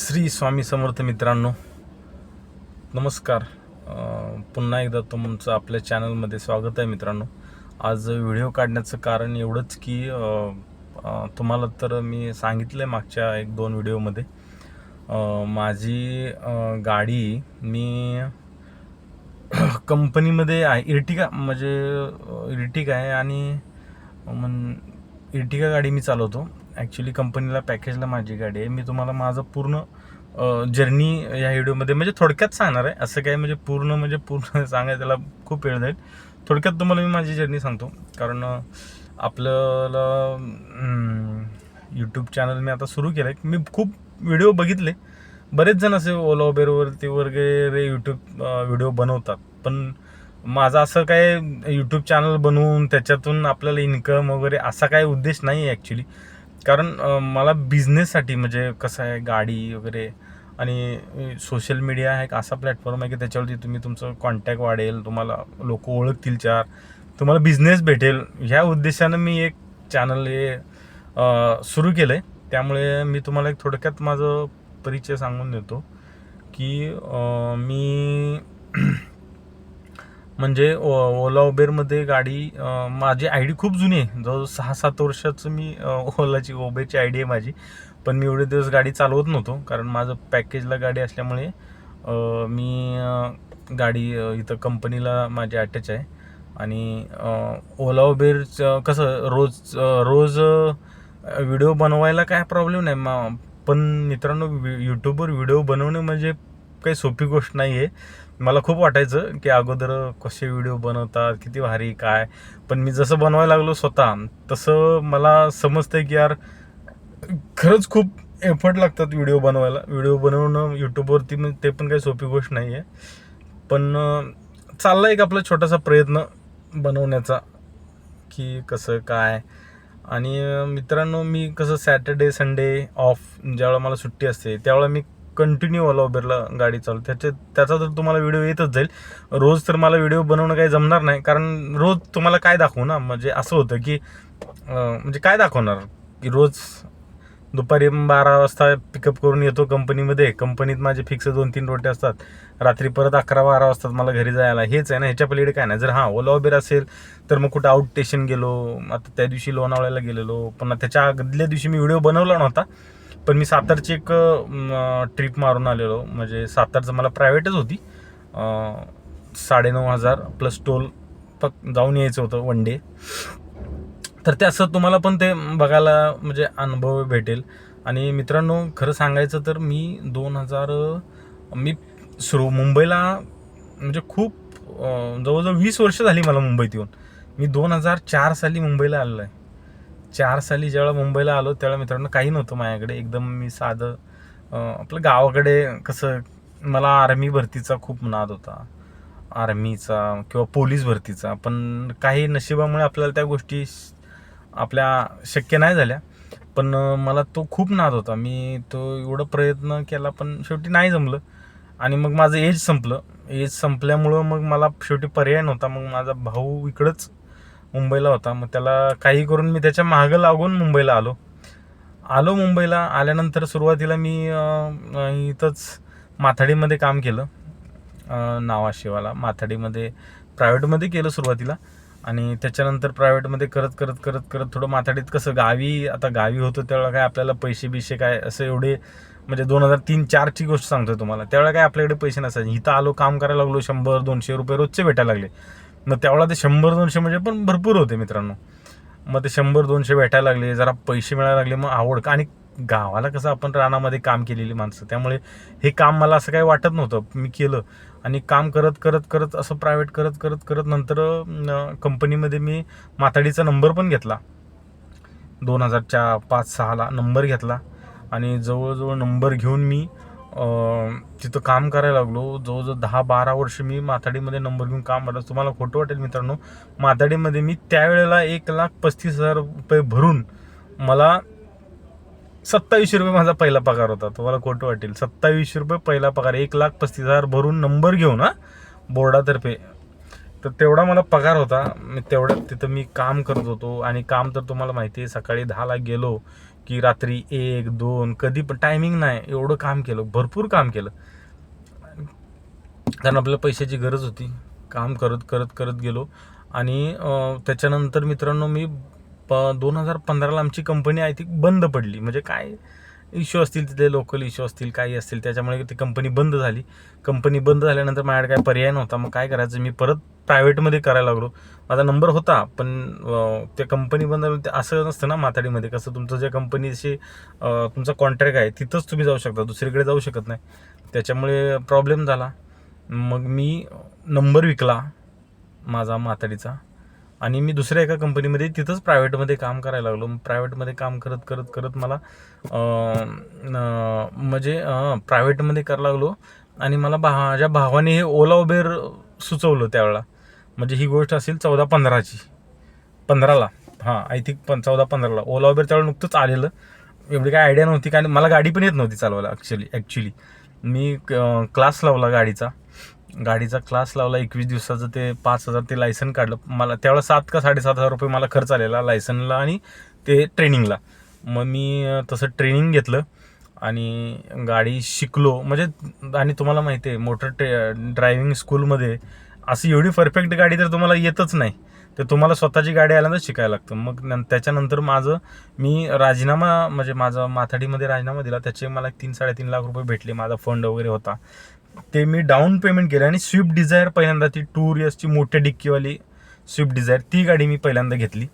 श्री स्वामी समर्थ मित्रांनो, नमस्कार. पुन्हा एकदा तुमचं आपल्या चॅनलमध्ये स्वागत आहे मित्रांनो. आज व्हिडिओ काढण्याचं कारण एवढंच की तुम्हाला तर मी सांगितलं आहे मागच्या 1-2 व्हिडिओमध्ये माझी गाडी मी कंपनीमध्ये आहे. इर्टिगा म्हणजे इर्टिगा आहे आणि इर्टिगा गाडी मी चालवतो. ॲक्च्युली कंपनीला पॅकेजला माझी गाडी आहे. मी तुम्हाला माझं पूर्ण जर्नी या व्हिडिओमध्ये म्हणजे थोडक्यात सांगणार आहे. असं काय म्हणजे पूर्ण सांगायला त्याला खूप वेळ जाईल. थोडक्यात तुम्हाला मी माझी जर्नी सांगतो. कारण आपल्याला यूट्यूब चॅनल मी आता सुरू केलं आहे. मी खूप व्हिडिओ बघितले. बरेच जण असे ओला उबेरवरती वगैरे यूट्यूब व्हिडिओ बनवतात. पण माझा असं काय यूट्यूब चॅनल बनवून त्याच्यातून आपल्याला इन्कम वगैरे असा काय उद्देश नाही आहे ॲक्च्युली. कारण मला बिझनेससाठी म्हणजे कसं आहे, गाडी वगैरे आणि सोशल मीडिया हा एक असा प्लॅटफॉर्म आहे की त्याच्यावरती तुम्ही तुमचं कॉन्टॅक्ट वाढेल, तुम्हाला लोक ओळखतील, तुम्हाला बिझनेस भेटेल. ह्या उद्देशानं मी एक चॅनल हे सुरू केलं आहे. त्यामुळे मी तुम्हाला एक थोडक्यात माझं परिचय सांगून देतो की मी म्हणजे ओला उबेरमध्ये गाडी माझी आय डी खूप जुनी आहे. जवळ 6-7 वर्षाचं मी ओलाची उबेरची आय डी आहे माझी. पण मी एवढे दिवस गाडी चालवत नव्हतो कारण माझं पॅकेजला गाडी असल्यामुळे मी गाडी इथं कंपनीला माझी अटॅच आहे. आणि ओला उबेरचं कसं रोज व्हिडिओ बनवायला काय प्रॉब्लेम नाही. पण मित्रांनो, यूट्यूबवर व्हिडिओ बनवणे म्हणजे काही सोपी गोष्ट नाही आहे. मला खूप वाटायचं की अगोदर कसे व्हिडिओ बनवतात, किती भारी काय. पण मी जसं बनवायला लागलो स्वतः तसं मला समजतं की यार खरंच खूप एफर्ट लागतात व्हिडिओ बनवायला. व्हिडिओ बनवणं यूट्यूबवरती ते पण काही सोपी गोष्ट नाही आहे. पण चालला एक आपला छोटासा प्रयत्न बनवण्याचा की कसं काय. आणि मित्रांनो, मी कसं सॅटर्डे संडे ऑफ ज्यावेळेला मला सुट्टी असते त्यावेळेला मी कंटिन्यू ओला उबेरला गाडी चालवतो. त्याचा तर तुम्हाला व्हिडिओ येतच जाईल. रोज तर मला व्हिडिओ बनवणं काही जमणार नाही, कारण रोज तुम्हाला काय दाखवू ना. म्हणजे असं होतं की म्हणजे काय दाखवणार की रोज दुपारी 12 वाजता पिकअप करून येतो कंपनीमध्ये. कंपनीत माझे फिक्स 2-3 रोटे असतात. रात्री परत 11-12 वाजतात मला घरी जायला. हेच आहे ना, ह्याच्या पलीकडे काय नाही. जर ओला उबेर असेल तर मग कुठं आउट स्टेशन गेलो. आता त्या दिवशी लोणावळ्याला गेलेलो. पण त्याच्या आदल्या दिवशी मी व्हिडिओ बनवला नव्हता. पण मी सातारची एक ट्रिप मारून आलेलो. म्हणजे सातारचं मला प्रायव्हेटच होती. 9,500 प्लस टोल जाऊन यायचं होतं वन डे. तर ते असं तुम्हाला पण ते बघायला म्हणजे अनुभव भेटेल. आणि मित्रांनो, खरं सांगायचं तर मी मुंबईला म्हणजे खूप जवळजवळ 20 वर्ष झाली मला मुंबईत येऊन. मी 2004 साली मुंबईला आलेलो आहे. 4 साली ज्यावेळेला मुंबईला आलो त्यावेळेला मित्रांनो काही नव्हतं माझ्याकडे. एकदम मी साधं आपलं गावाकडे कसं. मला आर्मी भरतीचा खूप नाद होता, आर्मीचा किंवा पोलीस भरतीचा. पण काही नशिबामुळे आपल्याला त्या गोष्टी आपल्या शक्य नाही झाल्या. पण मला तो खूप नाद होता. मी तो एवढा प्रयत्न केला पण शेवटी नाही जमलं. आणि मग माझं एज संपल्यामुळं मग मला शेवटी पर्याय नव्हता. मग माझा भाऊ इकडंच मुंबईला होता. मग त्याला काही करून मी त्याच्या मागं लागून मुंबईला आलो. मुंबईला आल्यानंतर सुरुवातीला मी इथंच माथाडीमध्ये काम केलं. नावाशिवाला माथाडीमध्ये प्रायव्हेटमध्ये केलं सुरुवातीला. आणि त्याच्यानंतर प्रायव्हेटमध्ये करत थोडं माथाडीत कसं गावी होतं त्यावेळेला काय आपल्याला पैसे काय असं एवढे म्हणजे 2003-4ची गोष्ट सांगतोय तुम्हाला. त्यावेळेला काय आपल्याकडे पैसे नसायचे. इथं आलो, काम करायला लागलो, 100-200 रुपये रोजचे भेटायला लागले. मग त्यावेळेला ते 100-200 म्हणजे पण भरपूर होते मित्रांनो. मग ते 100-200 भेटायला लागले, जरा पैसे मिळायला लागले. मग आवड. आणि गावाला कसं आपण रानामध्ये काम केलेली माणसं, त्यामुळे हे काम मला असं काही वाटत नव्हतं. मी केलं आणि काम करत असं प्रायव्हेट करत नंतर कंपनीमध्ये मी माथाडीचा नंबर पण घेतला. 2005-6ला नंबर घेतला. आणि जवळजवळ नंबर घेऊन मी तिथं काम करायला लागलो. जवळजवळ 10-12 वर्ष मी माथाडीमध्ये नंबर घेऊन काम करतो. तुम्हाला खोटं वाटेल मित्रांनो, माथाडीमध्ये मी त्यावेळेला 1,35,000 रुपये भरून मला 27 रुपये माझा पहिला पगार होता. तुम्हाला खोटं वाटेल, 27 रुपये पहिला पगार. 1,35,000 भरून नंबर घेऊन बोर्डातर्फे. तर तेवढा मला पगार होता. तेवढ्यात तिथं मी काम करत होतो. आणि काम तर तुम्हाला माहिती आहे, सकाळी 10ला गेलो की रात्री 1-2 कधी पण टायमिंग नाही, एवढं काम केलं, भरपूर काम केलं, कारण आपल्याला पैशाची गरज होती. काम करत करत करत गेलो आणि त्याच्यानंतर मित्रांनो मी 2015ला आमची कंपनी आय थिंक बंद पडली. म्हणजे काय इश्यू असतील तिथे, लोकल इश्यू असतील, काही असतील, त्याच्यामुळे ती कंपनी बंद झाली. कंपनी बंद झाल्यानंतर माझ्याकडे काय पर्याय नव्हता. मग काय करायचं, मी परत प्रायव्हेटमध्ये करायला लागलो. माझा नंबर होता, पण त्या कंपनी बंद झाली. असं नसतं ना माथाडीमध्ये, कसं तुमचं ज्या कंपनीशी तुमचा कॉन्ट्रॅक्ट आहे तिथंच तुम्ही जाऊ शकता, दुसरीकडे जाऊ शकत नाही. त्याच्यामुळे प्रॉब्लेम झाला. मग मी नंबर विकला माझा माथाडीचा आणि मी दुसऱ्या एका कंपनीमध्ये तिथंच प्रायव्हेटमध्ये काम करायला लागलो. प्रायव्हेटमध्ये काम करत करत करत मला म्हणजे प्रायव्हेटमध्ये करायला लागलो आणि मला माझ्या भावाने हे ओला उबेर सुचवलं त्यावेळेला. म्हणजे ही गोष्ट असेल 15ला, हां आय थिंक 14-15ला ओला उबेर त्यावेळेला नुकतंच आलेलं. एवढी काय आयडिया नव्हती, कारण मला गाडी पण येत नव्हती चालवायला. ॲक्च्युली मी क्लास लावला गाडीचा क्लास लावला 21 दिवसाचं. ते 5,000 ते लायसन काढलं. मला त्यावेळेला 7 का 7,500 रुपये मला खर्च आलेला लायसनला आणि ते ट्रेनिंगला. मग मी तसं ट्रेनिंग घेतलं आणि गाडी शिकलो. म्हणजे आणि तुम्हाला माहिती आहे मोटर ड्रायव्हिंग स्कूलमध्ये असं एवढी परफेक्ट गाडी तर तुम्हाला येतच नाही, तर तुम्हाला स्वतःची गाडी आल्यानंतर शिकायला लागतं. मग त्याच्यानंतर मी राजीनामा, म्हणजे माझा माथाडीमध्ये राजीनामा दिला. त्याचे मला 3-3.5 लाख रुपये भेटले. माझा फंड वगैरे होता, ते मी डाऊन पेमेंट केलं आणि स्विफ्ट डिझायर पहिल्यांदा, ती 2 इयर्सची मोठ्या डिक्कीवाली स्विफ्ट डिझायर, ती गाडी मी पहिल्यांदा घेतली.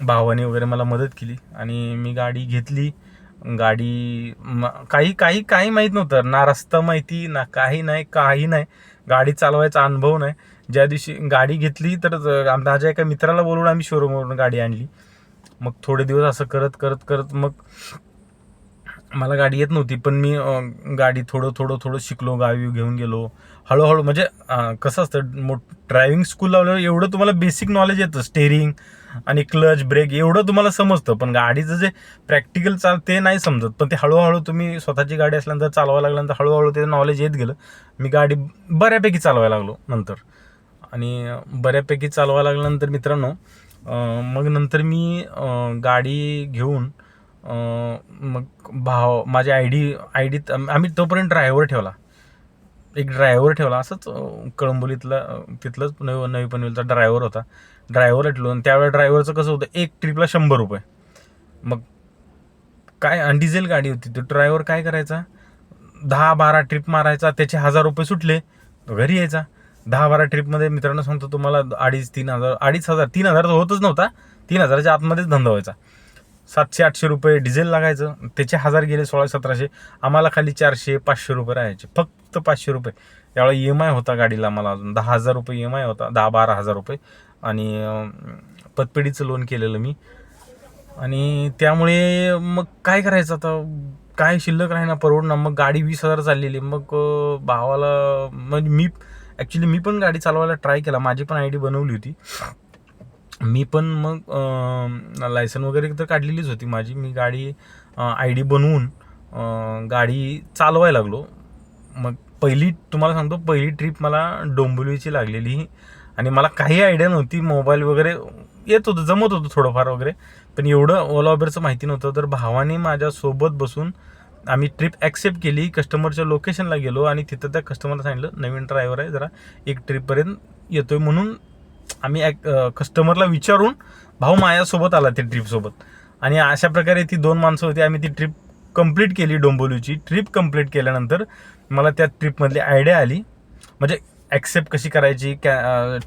भावाने वगैरे मला मदत केली आणि मी गाडी घेतली. गाडी काही माहीत नव्हतं, ना रस्ता माहिती, ना काही नाही, गाडी चालवायचा अनुभव नाही. ज्या दिवशी गाडी घेतली तर माझ्या एका मित्राला बोलवून आम्ही शोरूमवरून गाडी आणली. मग थोडे दिवस असं करत करत करत मग मला गाडी येत नव्हती, पण मी गाडी थोडं शिकलो. गावी घेऊन गेलो हळूहळू. म्हणजे कसं असतं, ड्रायव्हिंग स्कूल लावल्यावर एवढं तुम्हाला बेसिक नॉलेज येतं, स्टेअरिंग आणि क्लच ब्रेक एवढं तुम्हाला समजतं, पण गाडीचं जे प्रॅक्टिकल ते नाही समजत. पण ते हळूहळू तुम्ही स्वतःची गाडी असल्यानंतर चालवायला लागल्यानंतर हळूहळू ते नॉलेज येत गेलं. मी गाडी बऱ्यापैकी चालवायला लागलो नंतर, आणि बऱ्यापैकी चालवायला लागल्यानंतर मित्रांनो मग नंतर मी गाडी घेऊन मग माझ्या आयडीत आम्ही तोपर्यंत एक ड्रायव्हर ठेवला. असंच कळंबोलीतला तिथलंच नवी पनवेलचा ड्रायव्हर होता. ड्रायव्हर ठेवलो आणि त्यावेळेला ड्रायव्हरचं कसं होतं, एक ट्रिपला 100 रुपये. मग काय डिझेल गाडी होती, तो ड्रायव्हर काय करायचा, 10-12 ट्रिप मारायचा, त्याचे 1,000 रुपये सुटले, तो घरी यायचा. 10-12 ट्रिपमध्ये मित्रांनो सांगतो तुम्हाला 2,500-3,000 तर होतच नव्हता, 3,000च्या आतमध्येच धंदा व्हायचा. 700-800 रुपये डिझेल लागायचं, त्याचे 1,000 गेले 1600-1700. आम्हाला खाली 400-500 रुपये राहायचे, फक्त 500 रुपये. त्यावेळेला EMI होता गाडीला, मला अजून 10,000 रुपये EMI होता, 10-12,000 रुपये. आणि पतपेढीचं लोन केलेलं मी. आणि त्यामुळे मग काय करायचं आता, काय शिल्लक राही ना, परवडणार. मग गाडी 20,000 चाललेली. मग भावाला, म्हणजे मी पण गाडी चालवायला ट्राय केला, माझी पण आयडी बनवली होती मी पण. मग लायसन वगैरे तर काढलेलीच होती माझी. मी गाडी आयडी बनवून गाडी चालवायला लागलो. मग तुम्हाला सांगतो, पहिली ट्रिप मला डोंबिवलीची लागलेली आणि मला काही आयडिया नव्हती. मोबाईल वगैरे येत होतं, जमत होतं थोडंफार वगैरे, पण एवढं ओला उबेरचं माहिती नव्हतं. तर भावाने माझ्यासोबत बसून आम्ही ट्रिप ॲक्सेप्ट केली. कस्टमरच्या लोकेशनला गेलो आणि तिथं त्या कस्टमरला सांगितलं, नवीन ड्रायव्हर आहे, जरा एक ट्रिपपर्यंत येतोय. म्हणून आम्ही कस्टमरला विचारून भाऊ माझ्यासोबत आला त्या ट्रिपसोबत. आणि अशा प्रकारे ती 2 माणसं होती. आम्ही ती ट्रिप कंप्लीट केली. डोंबिवलीची ट्रिप कंप्लीट केल्यानंतर मला त्या ट्रिपमधली आयडिया आली. म्हणजे ॲक्सेप्ट कशी करायची,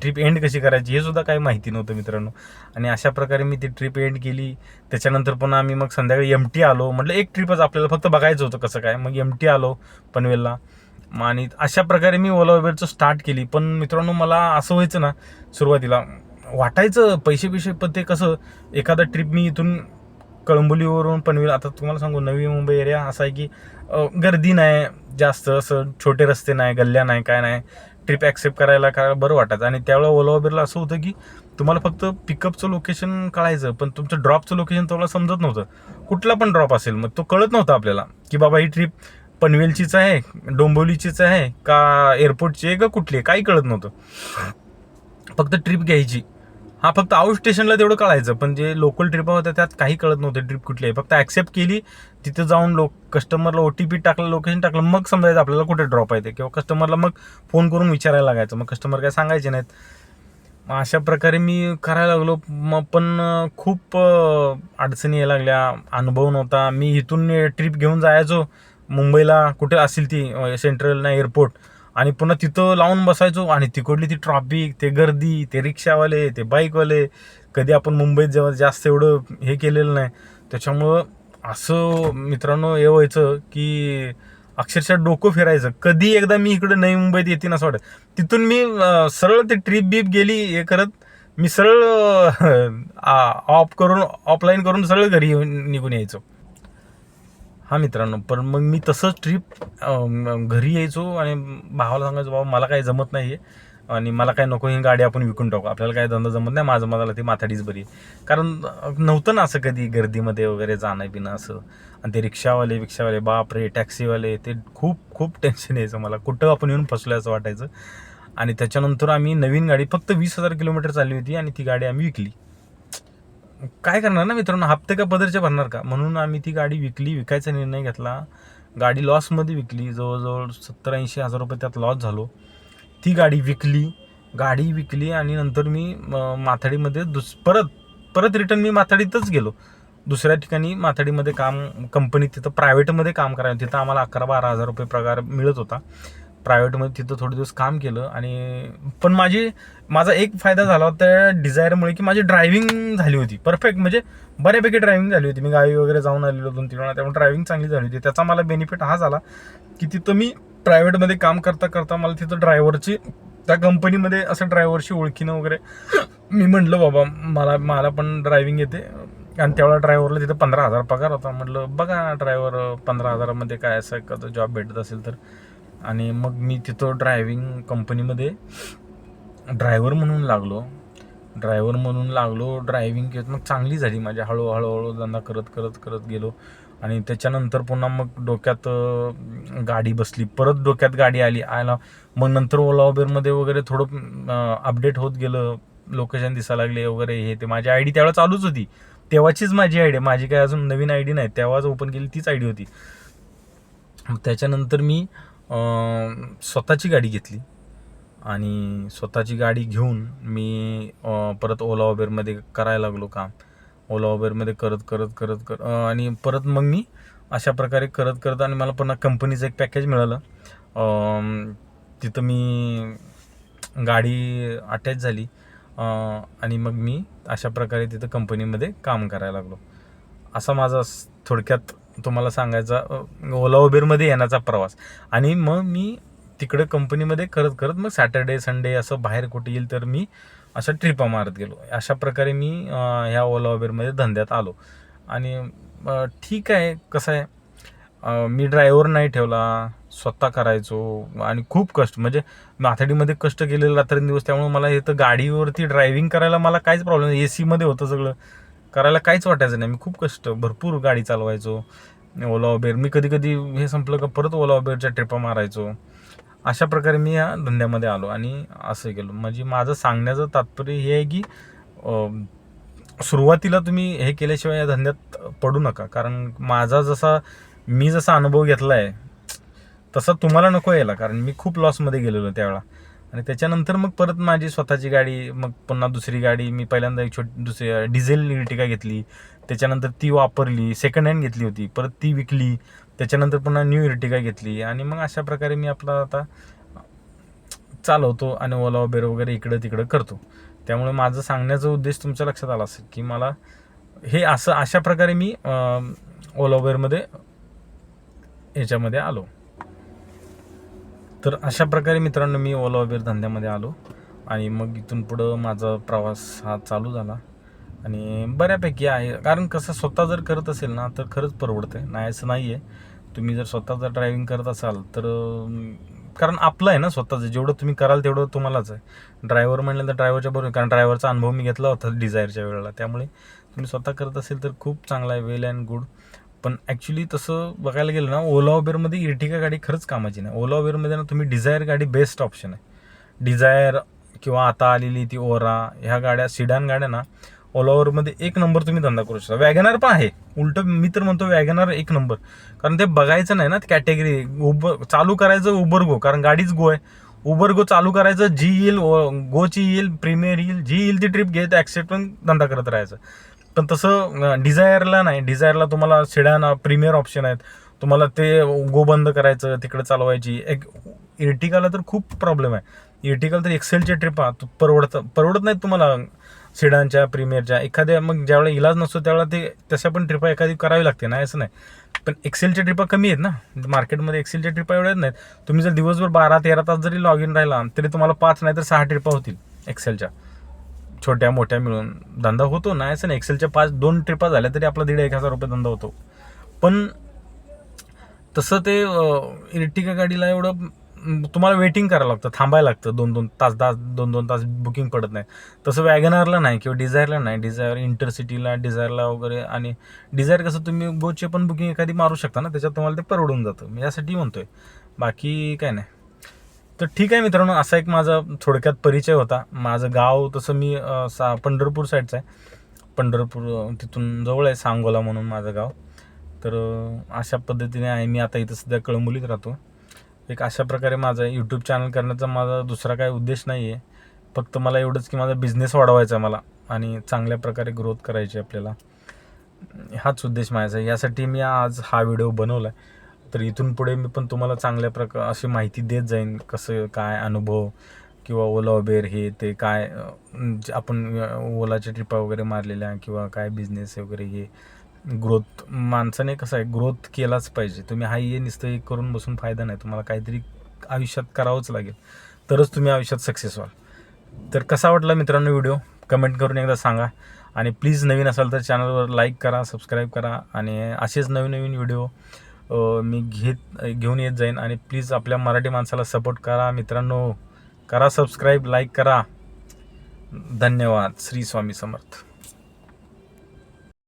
ट्रिप एंड कशी करायची, हे सुद्धा काही माहिती नव्हतं मित्रांनो. आणि अशा प्रकारे मी ती ट्रिप एंड केली. त्याच्यानंतर पण आम्ही मग संध्याकाळी MT आलो. म्हटलं एक ट्रिपच आपल्याला फक्त बघायचं होतं कसं काय. मग MT आलो पनवेलला. आणि अशा प्रकारे मी ओला उबेरचं स्टार्ट केली. पण मित्रांनो मला असं व्हायचं ना, सुरुवातीला वाटायचं पैसे, पण ते कसं, एखादा ट्रिप मी इथून कळंबोलीवरून पनवेल, आता तुम्हाला सांगू, नवी मुंबई एरिया असा आहे की गर्दी नाही जास्त, असं छोटे रस्ते नाही, गल्ल्या नाही, काय नाही. ट्रिप ॲक्सेप्ट करायला काय बरं वाटायचं. आणि त्यावेळेला ओला उबेरला असं होतं की तुम्हाला फक्त पिकअपचं लोकेशन कळायचं, पण तुमचं ड्रॉपचं लोकेशन तुम्हाला समजत नव्हतं. कुठला पण ड्रॉप असेल, मग तो कळत नव्हता आपल्याला की बाबा ही ट्रिप पनवेलचीच आहे, डोंबिवलीचीच आहे का एअरपोर्टची आहे का कुठली आहे, काही कळत नव्हतं. फक्त ट्रिप घ्यायची हा फक्त आउट स्टेशनला तेवढं कळायचं, पण जे लोकल ट्रिप होत्या त्यात काही कळत नव्हतं ट्रिप कुठली आहे. फक्त ॲक्सेप्ट केली, तिथं जाऊन कस्टमरला OTP टाकलं, लोकेशन टाकलं, मग समजायचं आपल्याला कुठे ड्रॉप आहे ते, किंवा कस्टमरला मग फोन करून विचारायला लागायचं. मग कस्टमर काय सांगायचे नाहीत. मग अशा प्रकारे मी करायला लागलो. मग पण खूप अडचणी यायला लागल्या, अनुभव नव्हता. मी इथून ट्रिप घेऊन जायचो मुंबईला, कुठे असेल ती सेंट्रल ना एअरपोर्ट, आणि पुन्हा तिथं लावून बसायचो, आणि तिकडली ती ट्रॉफिक, ते गर्दी, ते रिक्षावाले, ते बाईकवाले. कधी आपण मुंबईत जेव्हा जास्त एवढं हे केलेलं नाही, त्याच्यामुळं असं मित्रांनो हे व्हायचं की अक्षरशः डोकं फिरायचं. कधी एकदा मी इकडे नवी मुंबईत येते असं वाटत. तिथून मी सरळ ते ट्रिप बीप गेली हे करत, मी सरळ ऑफलाईन करून सरळ घरी निघून यायचो. हा मित्रांनो, पण मग मी तसंच ट्रिप घरी यायचो आणि भावाला सांगायचो, बाबा मला काही जमत नाही आहे आणि मला काय नको, ही गाडी आपण विकून टाकू, आपल्याला काय धंदा जमत नाही, मला ती माथाडीच बरी आहे. कारण नव्हतं ना असं कधी गर्दीमध्ये वगैरे जाणं बिणं असं. आणि ते रिक्षावाले बापरे, टॅक्सीवाले, ते खूप खूप टेन्शन यायचं मला, कुठं आपण येऊन फसलो असं वाटायचं. आणि त्याच्यानंतर आम्ही नवीन गाडी, फक्त 20,000 किलोमीटर चालली होती, आणि ती गाडी आम्ही विकली. काय करणार ना मित्रांनो, हप्ते का पदरचे भरणार का, म्हणून आम्ही ती गाडी विकली. विकायचा निर्णय घेतला, गाडी लॉसमध्ये विकली. जवळजवळ 70-80 हजार रुपये त्यात लॉस झालो. ती गाडी विकली आणि नंतर मी माथाडीमध्ये परत रिटर्न मी माथाडीतच गेलो. दुसऱ्या ठिकाणी माथाडीमध्ये कंपनीत, तिथं प्रायव्हेटमध्ये काम करायला. तिथं आम्हाला 11-12 हजार रुपये पगार मिळत होता प्रायव्हेटमध्ये. तिथं थोडे दिवस काम केलं. आणि पण माझा एक फायदा झाला होता डिझायरमुळे, की माझी ड्रायव्हिंग झाली होती परफेक्ट, म्हणजे बऱ्यापैकी ड्रायव्हिंग झाली होती. मी गावी वगैरे जाऊन आलेलो 2-3 वेळा, त्यामुळे ड्रायव्हिंग चांगली झाली होती. त्याचा मला बेनिफिट हा झाला की तिथं मी प्रायव्हेटमध्ये काम करता मला तिथं ड्रायव्हरची, त्या कंपनीमध्ये असं ड्रायव्हरशी ओळखीनं वगैरे मी म्हटलं, बाबा मला पण ड्रायव्हिंग येते. आणि त्यावेळेला ड्रायव्हरला तिथं 15,000 पगार होता. म्हटलं बघा ड्रायव्हर 15,000मध्ये काय असं एखादं जॉब भेटत असेल तर. आणि मग मी तिथं ड्रायव्हिंग कंपनीमध्ये ड्रायव्हर म्हणून लागलो. ड्रायव्हिंग केलं, मग चांगली झाली माझी. हळूहळू धंदा करत गेलो. आणि त्याच्यानंतर पुन्हा मग डोक्यात गाडी बसली, परत डोक्यात गाडी आला. मग नंतर ओला उबेरमध्ये वगैरे थोडं अपडेट होत गेलं, लोकेशन दिसायला लागले वगैरे, हे ते. माझी आयडी त्यावेळेला चालूच होती, तेव्हाचीच माझी आयडी, माझी काय अजून नवीन आयडी नाही, तेव्हाच ओपन केली तीच आयडी होती. त्याच्यानंतर मी स्वतःची गाडी घेतली, आणि स्वतःची गाडी घेऊन मी परत ओला उबेरमध्ये करायला लागलो काम. ओला उबेरमध्ये करत आणि परत मग मी अशा प्रकारे करत आणि मला पुन्हा कंपनीचं एक पॅकेज मिळालं. तिथं मी गाडी अटॅच झाली, आणि मग मी अशा प्रकारे तिथं कंपनीमध्ये काम करायला लागलो. असा माझा थोडक्यात तुम्हाला सांगायचा ओला उबेरमध्ये येण्याचा प्रवास. आणि मग मी तिकडे कंपनीमध्ये करत मग सॅटर्डे संडे असं बाहेर कुठे येईल तर मी अशा ट्रिपा मारत गेलो. अशा प्रकारे मी ह्या ओला उबेरमध्ये धंद्यात आलो. आणि ठीक आहे, कसं आहे, मी ड्रायव्हर नाही ठेवला, स्वतः करायचो. आणि खूप कष्ट, म्हणजे माथाडीमध्ये कष्ट केलेले रात्रंदिवस. त्यामुळे मला इथं गाडीवरती ड्रायव्हिंग करायला मला काहीच प्रॉब्लेम नाही. AC मध्ये होतं सगळं, करायला काहीच वाटायचं नाही. मी खूप भरपूर गाडी चालवायचो ओला उबेर. मी कधी हे संपलं का परत ओला उबेरच्या ट्रिपा मारायचो. अशा प्रकारे मी या धंद्यामध्ये आलो आणि असं केलं. म्हणजे माझं सांगण्याचं तात्पर्य हे आहे की सुरुवातीला तुम्ही हे केल्याशिवाय या धंद्यात पडू नका. कारण मी जसा अनुभव घेतला आहे तसा तुम्हाला नको यायला, कारण मी खूप लॉसमध्ये गेलेलो त्यावेळा. आणि त्याच्यानंतर मग परत माझी स्वतःची गाडी, मग पुन्हा दुसरी गाडी. मी पहिल्यांदा एक दुसरी डिझेल इर्टिगा घेतली, त्याच्यानंतर ती वापरली, सेकंड हँड घेतली होती, परत ती विकली, त्याच्यानंतर पुन्हा न्यू इर्टिगा घेतली. आणि मग अशा प्रकारे मी आपला आता चालवतो आणि ओला उबेर वगैरे इकडं तिकडं करतो. त्यामुळे माझं सांगण्याचा उद्देश तुमच्या लक्षात आला असेल की मला हे अशा प्रकारे मी ओला उबेरमध्ये याच्यामध्ये आलो. तर अशा प्रकारे मित्रांनो मी ओला उबेर धंद्यामध्ये आलो. आणि मग इथून पुढं माझा प्रवास हा चालू झाला. आणि बऱ्यापैकी आहे, कारण कसं स्वतः जर करत असेल ना तर खरंच परवडतं आहे, नाही असं नाही आहे. तुम्ही जर स्वतः जर ड्रायव्हिंग करत असाल तर, कारण आपलं आहे ना स्वतःचं, जेवढं तुम्ही कराल तेवढं तुम्हालाच आहे. ड्रायव्हर म्हणलं तर ड्रायव्हरच्या बरोबर, कारण ड्रायव्हरचा अनुभव मी घेतला होता डिझायरच्या वेळेला. त्यामुळे तुम्ही स्वतः करत असेल तर खूप चांगला आहे, वेल अँड गुड. पण ॲक्च्युली तसं बघायला गेलं ना, ओला उबेरमध्ये इर्टिगा गाडी खरंच कामाची नाही. ओला उबेरमध्ये ना तुम्ही डिझायर गाडी बेस्ट ऑप्शन आहे. डिझायर किंवा आता आलेली ती ओरा, ह्या गाड्या सिडान गाड्या ना ओला ओव्हरमध्ये एक नंबर तुम्ही धंदा करू शकता. वॅगनार पण आहे, उलट मी तर म्हणतो वॅगनार एक नंबर, कारण ते बघायचं नाही ना कॅटेगरी. उबर चालू करायचं उबर गो, कारण गाडीच गो आहे. उबर गो चालू करायचं, जी येईल गोची येईल, प्रीमियर येईल, जी येईल ती ट्रिप घेत ॲक्सेप्ट पण धंदा करत राहायचं. पण तसं डिझायरला नाही. डिझायरला तुम्हाला सिडान प्रीमियर ऑप्शन आहेत, तुम्हाला ते गो बंद करायचं, तिकडे चालवायची. एक इर्टिगाला तर खूप प्रॉब्लेम आहे. इर्टिगाला तर एक्सेलच्या ट्रिपा परवडत नाहीत तुम्हाला सिडानच्या, प्रीमियरच्या. एखाद्या मग ज्यावेळेला इलाज नसतो त्यावेळेला ते तशा पण ट्रिपा एखादी करावी लागते, नाही असं नाही. पण एक्सेलच्या ट्रिपा कमी आहेत ना मार्केटमध्ये. एक्सेलच्या ट्रिपा एवढ्याच नाहीत. तुम्ही जर दिवसभर 12-13 तास जरी लॉग इन राहिला तरी तुम्हाला 5 नाही तर 6 ट्रिपा होतील एक्सेलच्या, छोट्या मोठ्या मिळून. धंदा होतो, नाही असं नाही. एक्सेलच्या 2 ट्रिपा झाल्या तरी आपला 1,500-1,000 रुपये धंदा होतो. पण तसं ते इर्टिगा गाडीला एवढं तुम्हाला वेटिंग करावं लागतं, थांबायला लागतं 2-2 तास बुकिंग पडत नाही. तसं वॅगनारला नाही किंवा डिझायरला नाही. डिझायर इंटरसिटीला, डिझायरला वगैरे. आणि डिझायर कसं तुम्ही गोचे पण बुकिंग एखादी मारू शकता ना, त्याच्यात तुम्हाला ते परवडून जातं. मी यासाठी म्हणतोय, बाकी काय नाही. तर ठीक आहे मित्रांनो, असा एक माझा थोडक्यात परिचय होता. माझं गाव तसं मी पंढरपूर साईडचं आहे. पंढरपूर तिथून जवळ आहे, सांगोला म्हणून माझं गाव. तर अशा पद्धतीने आहे. मी आता इथं सध्या कळंबोलीत राहतो. एक अशा प्रकारे माझा यूट्यूब चॅनल करण्याचा माझा दुसरा काय उद्देश नाही आहे. फक्त मला एवढंच की माझा बिझनेस वाढवायचा आहे मला, आणि चांगल्या प्रकारे ग्रोथ करायची आपल्याला. हाच उद्देश माझा आहे. यासाठी मी आज हा व्हिडिओ बनवला आहे. तर इथून पुढे मी पण तुम्हाला चांगल्या अशी माहिती देत जाईन, कसं काय अनुभव किंवा ओला उबेर हे ते काय, आपण ओलाच्या ट्रिपा वगैरे मारलेल्या किंवा काय बिझनेस वगैरे हे ग्रोथ. माणसाने कसं आहे, ग्रोथ केलाच पाहिजे. तुम्ही हे नुसतं एक करून बसून फायदा नाही. तुम्हाला काहीतरी आयुष्यात करावंच लागेल, तरच तुम्ही आयुष्यात सक्सेस व्हाल. तर कसा वाटला मित्रांनो व्हिडिओ, कमेंट करून एकदा सांगा. आणि प्लीज नवीन असाल तर चॅनलवर लाईक करा, सबस्क्राईब करा. आणि असेच नवीन नवीन व्हिडिओ मी घेऊन येत जाईन. आणि प्लीज आपल्या मराठी माणसाला सपोर्ट करा मित्रांनो. करा सबस्क्राईब, लाईक करा. धन्यवाद. श्री स्वामी समर्थ.